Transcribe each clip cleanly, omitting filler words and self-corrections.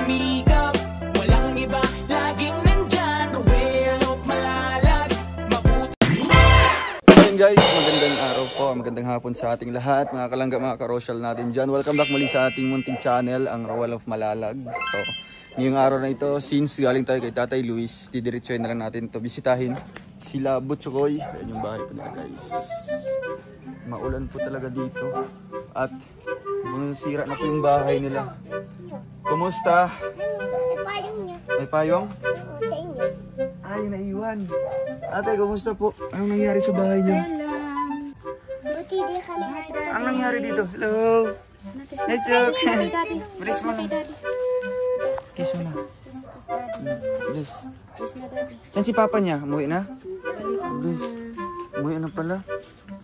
sumikap, walang iba, laging nandyan, Roel of Malalag, mabuti. Ayun guys, magandang araw po, magandang hapon sa ating lahat, mga kalangga, mga karosyal natin dyan. Welcome back muli sa ating munting channel, ang Roel of Malalag. So, ngayong araw na ito, since galing tayo kay Tatay Luis, didiretsuhin na lang natin ito bisitahin sila Butchokoy. Ayan yung bahay ko nila guys. Maulan po talaga dito at masira na po yung bahay nila. Kumusta? May payong niya. May payong? Oo, sa inyo. Ay, naiwan. Ate, kumusta po? Anong nangyari sa bahay niyo? Buti di kami natutulog. Anong nangyari dito? Hello? Hey, Chok. Bilis mo na. Kiss mo na. Bilis. Saan si Papa niya? Umuwi na? Bilis. Umuwi na pala.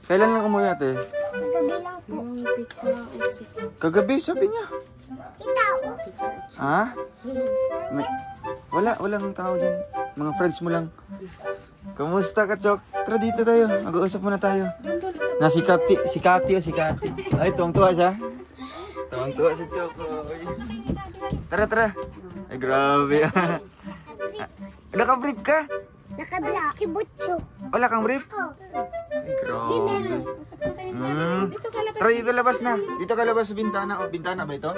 Kailan lang umuwi ate? Kagabi lang po. Kagabi, sabi niya. Ikaw. Ha? Walang tao dyan. Mga friends mo lang. Kamusta ka, Chok? Tara dito tayo. Mag-uusap muna tayo. Si Kati. Ay, tuwang-tuwa siya. Tuwang-tuwa si Chok. Tara. Ay, grabe. Naka-brief ka? Nakablak si Butcho. Wala kang brief? Ako. Ay, grabe. Si Meron. Tara, dito labas na. Dito ka labas sa bintana. O, bintana ba ito?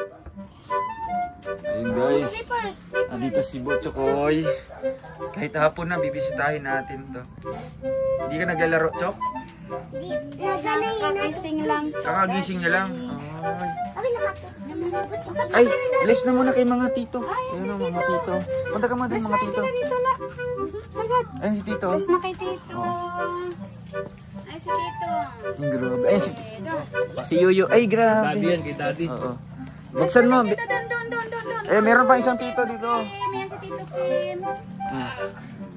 Ayun guys. Nandito si Butchokoy. Kahit hapon na, bibisitahin natin to. Hindi ka naglalaro, Chok? Nakagising lang. Kakagising niya lang. Ay. Kami nakapo. Ay, bless na muna kay mga tito. Ayun o, mga tito. Punta ka muna din mga tito. Ayun si tito. Bless mo kay Tito. Ay, si Tito. Ay, grabe. Ayun si si Yuyo. Ay, grabe. Daddy yan, kay daddy. Oo. Buksan mo. Doon. Eh, meron pa isang tito dito. Kim, yan si Tito Kim.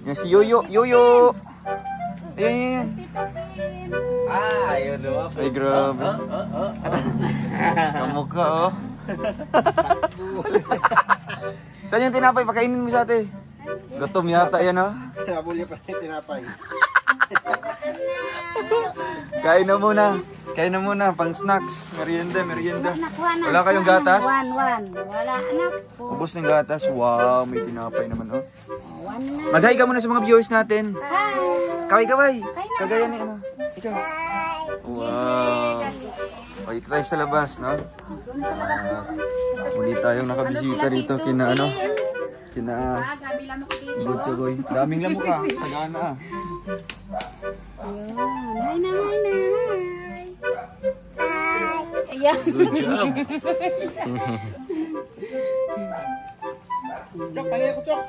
Yan si Yuyo. Yuyo. Ayan. Tito Kim. Ayun naman. Ay, grabe. Kamukha, oh. Saan yung tinapay? Pakainin mo sa ate. Gutom yata yan, oh. Nabuli pa rin tinapay. Kain na muna. Pang snacks. Merienda. Nakuha na. Wala kayong gatas? One. Wala, anak po. Ubos ng gatas. Wow, may tinapay naman, oh. One na. Mag-hi ka muna sa mga viewers natin. Hi. Kaway. Kagaya ni ano. Ikaw. Wow. O, ito tayo sa labas, no? Muli tayong nakabisita rito kina ano. Kina Gabi lang ako dito. Butchokoy. Daming lamok ah. Sagana ah. Ayan. Hi. Ayan. Good job. Chok, pahinga ko, Chok.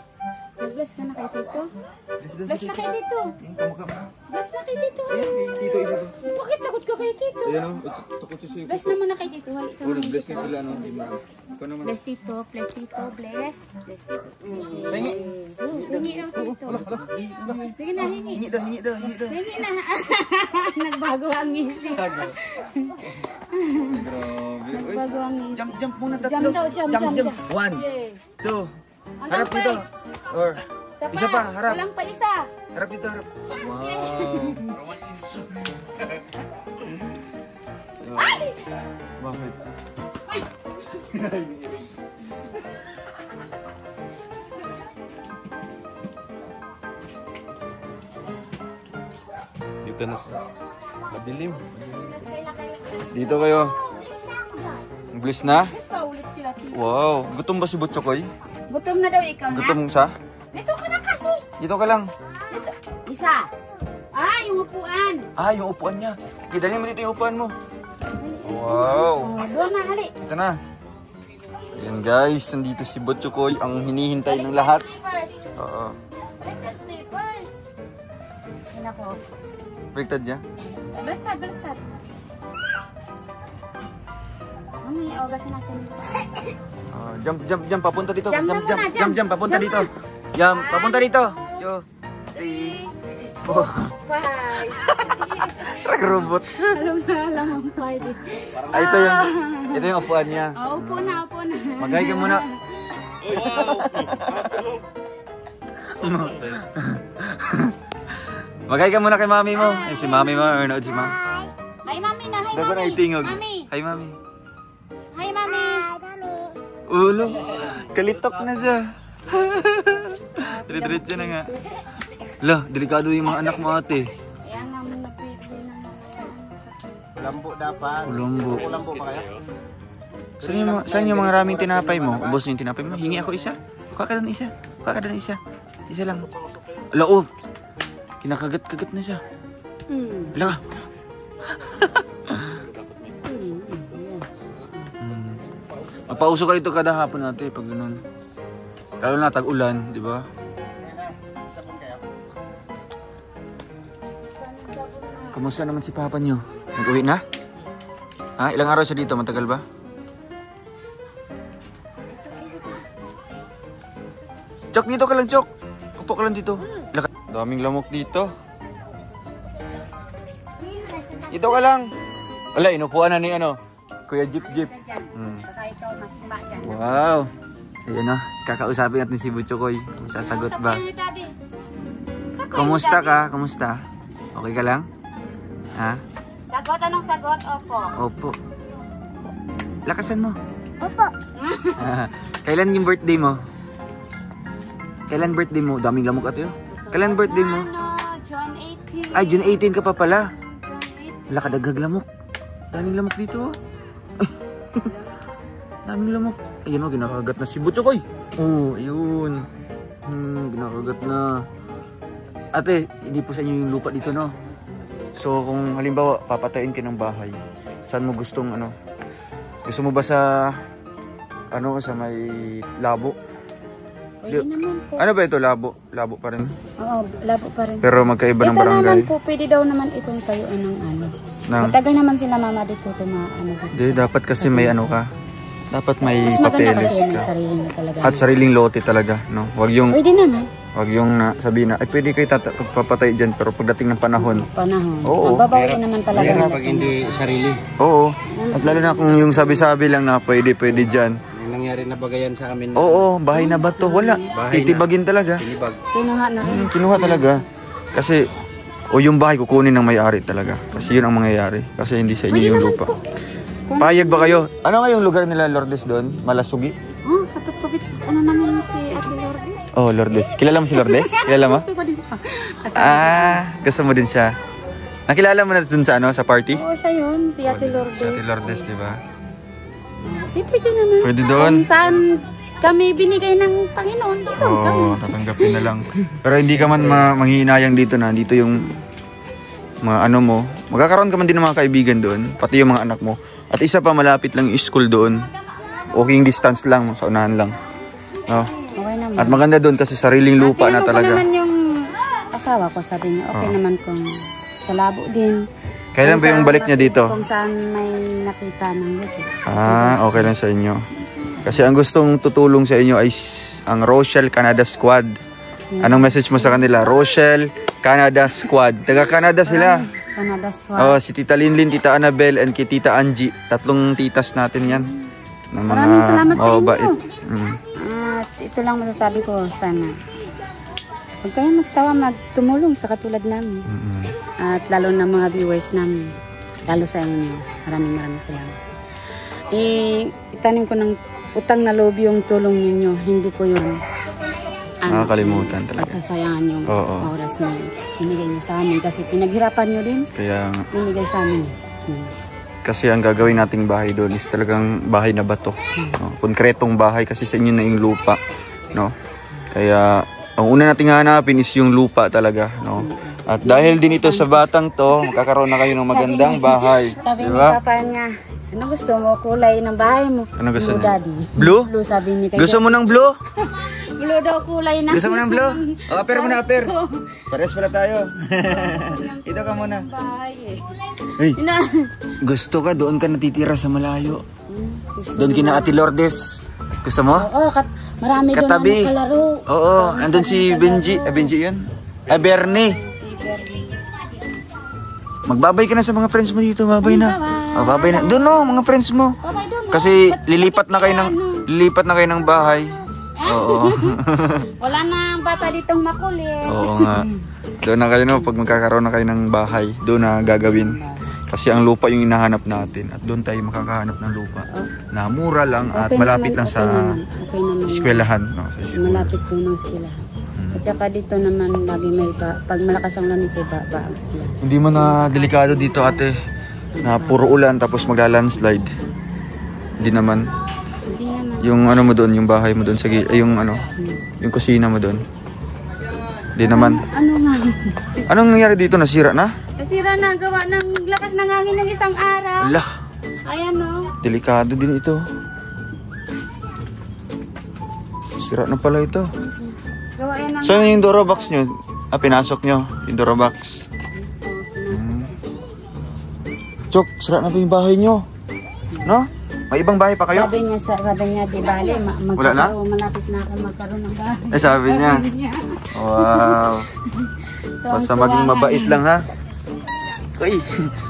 Bless ka na kay Tito. Bless Bless na kay Tito. Kamukha mo. Bless na kay Tito. Ayan, may tito isa to. Bakit takot ka kay Tito? Ayan o. Takot siya sa'yo. Bless naman na kay Tito. Hali sa Oh, mga nag-bless nga sila, no? Ikaw naman. Bless Tito. Bless Tito. Bless Tito. Hingi. Hingi daw Tito. Sige na, hingi. Hingi daw. Hingi na. Nagbago ang ngisi. Grabe. Uy, Nagbago ang ngisi. jump muna tatlo. Jump daw, jump. 1, 2. Harap dito. Or, isa pa, harap. Walang pa isa. Harap dito, harap. Wow. Ay! Bakit? Dito na sa madilim. Dito kayo. Bliss na? Bless ka ulit kila Tito. Wow. Gutom ba si Butchokoy? Gutom na daw ikaw na. Gutom siya? Dito ka na kasi. Dito ka lang. Dito. Isa. Yung upuan. Yung upuan niya. Kidalhin mo dito yung upuan mo. Wow. Doon na, hali. Ito na. Ayan guys, nandito si Butchokoy, ang hinihintay ng lahat. Oo. Baliktad slippers. Yan ako. Baliktad niya? Baliktad. Ogasin natin. Jump, papunta dito. Jump na muna, jump. Jump, papunta dito. Jump, papunta dito. 2, 3, 4. 5. Robot. Alam ang party. Ay, ito yung upuan niya. Upo na. Mag-hi ka muna. Mag-hi ka muna kay mami mo. Si mami mo, Arnold, si mami. Hi, mami na. Hi, Dago na mami. itingog. Mami. Hi, mami. Hi, mami. Ulo. Kalitok na siya. Dire-diretso na nga. Lah, delikado yung mga anak mo ate. Kaya nga mo napili ng mga... Lambo dapat. Ulambo. Lambo pa kaya? Saan yung mga raming tinapay mo? Ubos yung tinapay mo? Hingi ako isa. Kuha ka doon isa. Kuha ka doon isa. Isa lang. Ala, oh. Kinakagat-kagat na siya. Ala ka. Mapauso kayo ito kada hapon natin pag ganun. Lalo na tag-ulan, di ba? Kamusta naman si papa nyo? Nag-uwi na? Ha? Ilang araw siya dito? Matagal ba? Chok, dito ka lang, Chok. Upo ka lang dito. Daming lamok dito. Dito ka lang. Wala, inupuan na ni ano, Kuya Jeep Jeep. Baka ikaw masimba dyan. Wow. Ayun na, kakausapin natin si Butchokoy. Sasagot ba? Kumusta ka? Kumusta? Okay ka lang? Ha? Sagot, anong sagot? Opo. Opo. Lakasan mo. Opo. Kailan yung birthday mo? Kailan birthday mo? Daming lamok ato yun. Kailan birthday mo? June 18. Ay, June 18 ka pa pala. June 18. Wala ka daghag lamok. Daming lamok dito. Daming lamok. Ayun o, ginakagat na si Butchokoy. Oh, ayun. Ginakagat na. Ate, hindi po sa inyo yung lupa dito, no? So, kung halimbawa, papatayin ka ng bahay, saan mo gustong, ano? Gusto mo ba sa, ano, sa may labo? Pwede naman po. Ano ba ito, labo? Labo pa rin. Oo, labo pa rin. Pero magkaiba ng Ito barangay. naman po, pwede daw naman itong tayuan ng ano. Matagal naman sila mama dito ano dito. Di, dapat kasi may ano ka. Dapat may Mas maganda papeles kasi may ka. sarili na talaga. At sariling lote talaga, no? Wag yung Pwede naman. wag yung sabihin na ay pwede kayo pagpapatay diyan pero pagdating ng panahon. Panahon. Oo. Mababawi naman talaga. Mahirap nila. pag hindi sarili. Oo. At lalo na kung yung sabi-sabi lang na pwede diyan. Yung nangyari na bagayan sa amin. Oo, bahay na ba to? Wala. Bahay na. Titibagin talaga. Tinibag. Kinuha na rin. Kinuha talaga. Kasi o yung bahay kukunin ng may-ari talaga. Kasi yun ang mangyayari. Kasi hindi sa inyo yung lupa. Payag ba kayo? Ano nga yung lugar nila Lourdes doon? Malasugi? Oh, katupabit. Ano naman si Ate Lourdes? Oh, Lourdes. Kilala mo si Lourdes? Kilala mo? Gusto ko din pa. Gusto mo din siya. Nakilala mo na dun sa ano, sa party? Oo, siya yun. Si Ate Lourdes. Si Ate Lourdes, di ba? Di pwede naman. Pwede doon. Kung saan kami binigay ng Panginoon, doon kami. Oo, tatanggapin na lang. Pero hindi ka man manghihinayang dito na. Dito yung mga ano mo. Magkakaroon ka man din ng mga kaibigan doon. Pati yung mga anak mo. At isa pa, malapit lang yung school doon. Walking distance lang, sa unahan lang. No? Okay naman. At maganda doon kasi sariling lupa na Tinanong ko talaga. naman yung asawa ko, sabi niya, okay naman kung sa labo din. Kailan Kung ba yung saan balik niya dito? Kung saan may nakita ng luto. Okay lang sa inyo. Kasi ang gustong tutulong sa inyo ay ang Rochelle Canada Squad. Anong message mo sa kanila? Rochelle Canada Squad. Taga Canada sila. Canada Swat. Si Tita Linlin, Tita Annabel, and kay Tita Angie. 3 titas natin yan. Na mga Maraming salamat sa inyo. mababait. At ito lang masasabi ko, sana huwag kayong magsawa magtumulong sa katulad namin. At lalo na mga viewers namin. Lalo sa inyo. Maraming salamat. Itanim ko ng utang na loob yung tulong ninyo. Hindi ko yun Nakakalimutan talaga. pasasayangan yung Oo. oras na binigay nyo sa amin. Kasi pinaghirapan nyo din. Kaya Binigay sa amin. kasi ang gagawin nating bahay doon is talagang bahay na bato. No? Konkretong bahay kasi sa inyo na yung lupa. No? Kaya ang una nating hanapin is yung lupa talaga. No? At dahil din ito sa batang to, magkakaroon na kayo ng magandang bahay. Sabi ni Diba? Papa niya, ano gusto mo? Kulay ng bahay mo? Ano gusto Blue, niya? Daddy. Blue? Blue, sabi ni kay Gusto mo ng blue? Blue daw kulay na. Gusto mo ng blue? O, aper mo na, aper. Pares pala tayo. Ito ka muna. Bahay eh. Hey, gusto ka, doon ka natitira sa malayo. Doon kina Ate Lourdes. Gusto mo? Oo, marami doon Katabi. na nakalaro. Oo, andun si Benji. Benji yun? Bernie. Magbabay ka na sa mga friends mo dito. Babay na. Oh, babay na. Doon no, mga friends mo. Babay doon. Kasi lilipat na kayo ng bahay. Oo. Wala na ang bata ditong makulit. Oo nga. Doon na kayo no, pag magkakaroon na kayo ng bahay, doon na gagawin. Kasi ang lupa yung hinahanap natin at doon tayo makakahanap ng lupa na mura lang at Okay malapit naman, lang sa okay naman. eskwelahan. No? Sa school. Malapit po ng eskwelahan. At saka dito naman lagi may pag malakas ang lanis ay ba ang eskwelahan. Hindi mo na delikado dito ate na puro ulan tapos magla-landslide. Hindi naman. Hindi naman. Yung ano mo doon, yung bahay mo doon sa yung ano, yung kusina mo doon. Hindi naman. Ano nga? Anong nangyari dito? Nasira na? Nasira na, gawa ng lakas ng hangin ng isang araw. Ala, Ayan o. delikado din ito. Sira na pala ito. Gawa yan ng... Saan yung Dorobox nyo? Pinasok nyo yung Dorobox. Chok, sira na ba yung bahay nyo? No? May ibang bahay pa kayo? Sabi niya, di bale, Wala na? malapit na ako magkaroon ng bahay. Sabi niya. Wow. Basta maging mabait lang ha. Uy,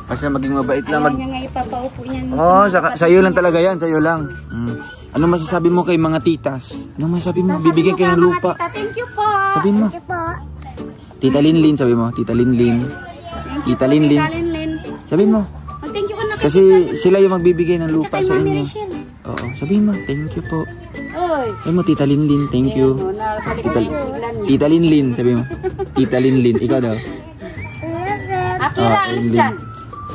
basta maging mabait lang. Ayaw niya nga ipapaupo niyan. Sa iyo lang talaga yan, sa iyo lang. Ano masasabi mo kay mga titas? Ano masasabi mo? Bibigyan kayo ng lupa. Thank you po. Sabihin mo. Ito po. Tita Linlin, sabi mo. Tita Linlin. Tita Linlin. Sabihin mo. Thank you ka na. Kasi sila yung magbibigay ng lupa sa Mami inyo. Rachel. Oo, sabihin mo. Thank you po. Oy. Sabihin mo, Tita Linlin, thank you. Tita Linlin, sabi mo. Tita Linlin, ikaw daw. Akira, alis Linlin. dyan.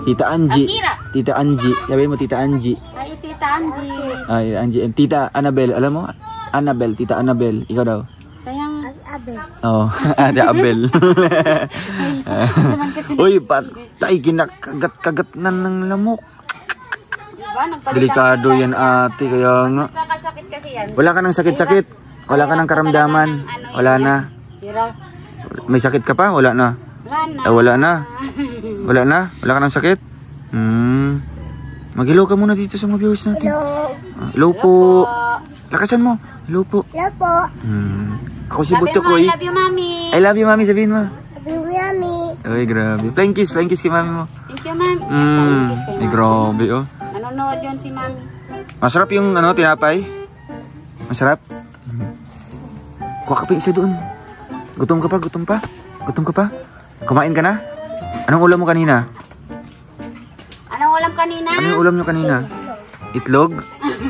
Tita Angie. Akira. Tita Angie. Sabihin mo, Tita Angie. Ay, Tita Angie. Ay, Angie. And Tita Annabel, alam mo? Annabel, Tita Annabel. Ikaw daw. Kayang... Abe. Oo, Ate Abel. Uy, patay, kinakagat-kagat na ng lamok. Diba? Delikado yan ate, kaya nga. Nakakasakit kasi yan. Wala ka ng sakit-sakit. Wala ka ng karamdaman. Wala na. Tira. May sakit ka pa? Wala na. Wala na. Wala na. Wala na? Wala ka ng sakit? Mag-hello ka muna dito sa mga viewers natin. Hello. Hello po. Lakasan mo. Hello po. Hello po. Ako si Butchokoy. I love you, Mami. I love you, Mami. Sabihin mo. Sabi mo yummy. Ay, grabe. Flying kiss kay Mami mo. Thank you, Mami. Ay, grabe, oh. Nanonood yun si Mami. Masarap yung, ano, tinapay? Masarap? Kuha ka pa isa doon. Gutom ka pa? Gutom ka pa? Kumain ka na? Anong ulam mo kanina? Anong ulam kanina? Ano yung ulam nyo kanina? Itlog?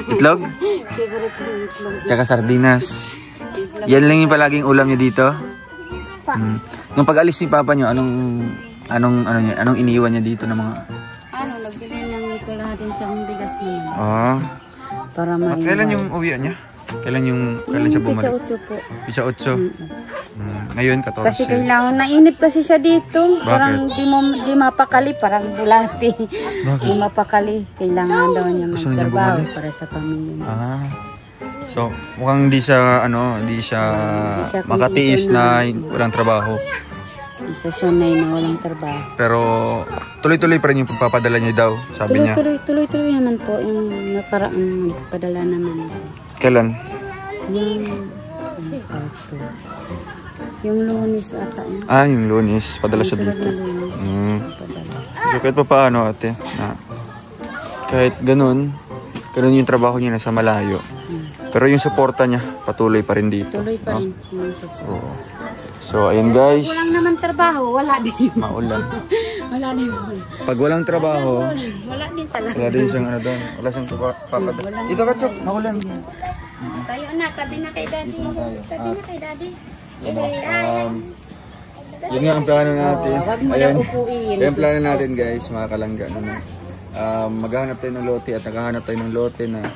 Itlog? Favorite ko yung itlog. Tsaka sardinas. Yan lang yung palaging ulam nyo dito? Nung pag-alis ni Papa nyo, anong iniiwan niya dito ng mga... Nagbili ng ito lahat yung isang bigas niya. Para Kailan yung uwian niya? Kailan siya bumalik? Pizza 8 po. Pizza 8. Ngayon, 14. Kasi kailangan, nainip kasi siya dito. Parang di mapakali, parang bulati. Bakit? Di mapakali. Kailangan daw niya Gusto niya magtrabaho bumalik? para sa pamilya niya. So, mukhang hindi siya makatiis na walang trabaho. Isa sanay na walang trabaho. Pero, tuloy-tuloy pa rin yung pagpapadala niya daw, sabi niya. Tuloy-tuloy naman po. Yung nakaraan, magpadala naman. Kailan? Yung Lunes ata yun. Yung Lunes. Padala siya dito. So, kahit pa paano, ate, na kahit ganun yung trabaho niya nasa malayo. Pero yung suporta niya, patuloy pa rin dito. Tuloy pa no? rin. Oo. So, ayun guys. Walang naman trabaho, wala din. Maulan. Wala din. Pag walang trabaho, Wala din talaga. wala din siyang ano doon. Wala siyang papadala. Ito ka, Chok. Maulan. Tayo na, tabi na kay daddy. Tabi na kay daddy. Yun nga ang plano natin. Wag mo Ayan. na upuin. Ayan ang plano natin guys, mga kalangga. Maghahanap tayo ng lote at naghahanap tayo ng lote na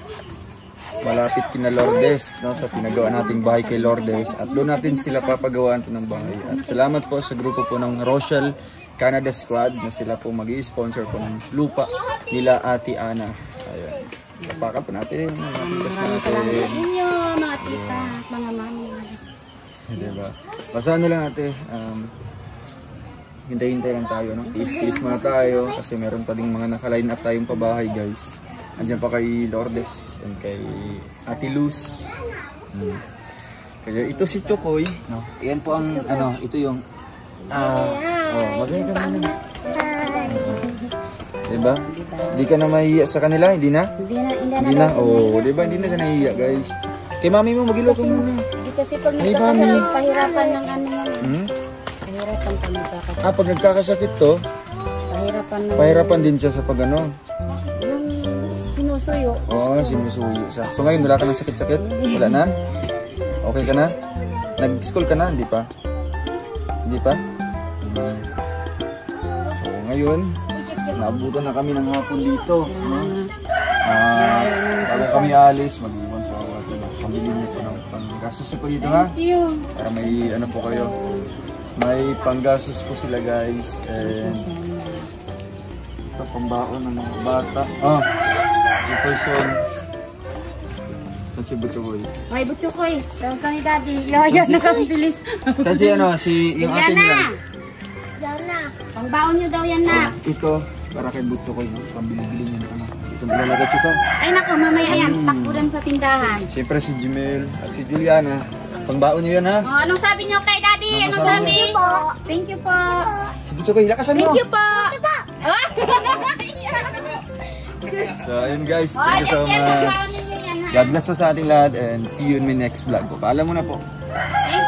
malapit kina Lourdes, no, sa pinagawa nating bahay kay Lourdes, at doon natin sila papagawaan po ng bahay. At salamat po sa grupo po ng Rochelle Canada Squad na sila po mag-i-sponsor po ng lupa nila Ate Ana. Ayan. Kapaka po natin. Maraming salamat sa inyo, mga tita, mga mami. Diba? Basta ano lang ate, hintay-hintay lang tayo, no? Tiis-tiis muna tayo kasi meron pa ding mga naka-line up tayong pabahay guys. Andiyan pa kay Lourdes and kay Ate Luz. Kaya ito si Chokoy, no? Yan po ang ito yung magay ka muna. Diba? Hindi ka na mahihiya sa kanila, hindi na? Hindi na. Oh, diba? Hindi na siya nahihiya, guys. Kay mami mo, mag-ilo ka muna. Hindi kasi pag nagkakasakit, pahirapan ng ano yan. Pahirapan pa nagkakasakit. Pag nagkakasakit to, Pahirapan na. Pahirapan din siya sa pag ano. Yung sinusuyo. Oo, sinusuyo siya. So ngayon, wala ka ng sakit-sakit? Wala na? Okay ka na? Nag-school ka na? Hindi pa? Hindi pa? So ngayon, naabutan na kami ng hapon dito. No? Bago kami alis, mag-iwan po ako. Pambili niyo po ng panggastos niyo po dito ha? Thank you. Para may ano po kayo. May panggastos po sila guys. And ito pambaon ng mga bata. Oh, the person. Saan si Butchoy? Ay, Butchoy. Tawag ka ni Daddy. Yan, nakabilis. Saan si ano? Si yung ate nila? Dana. Pangbaon nyo daw yan na. Ito, para kay Butchoy. Pambili-bili niyo ano. Ito malalagat ito. Ay naku, mamaya yan. Takburan sa tindahan. Siyempre si Jimel at si Juliana. Pangbaon niyo yan ha? Oh, anong sabi nyo kay Daddy? Anong sabi? Thank you po. Si Butchoy, lakasan mo! Thank you po. So ayun guys, Oh, thank you so yan, much. pangbaon ninyo yan ha. God bless po sa ating lahat and see you in my next vlog po. Paalam mo na po. Thank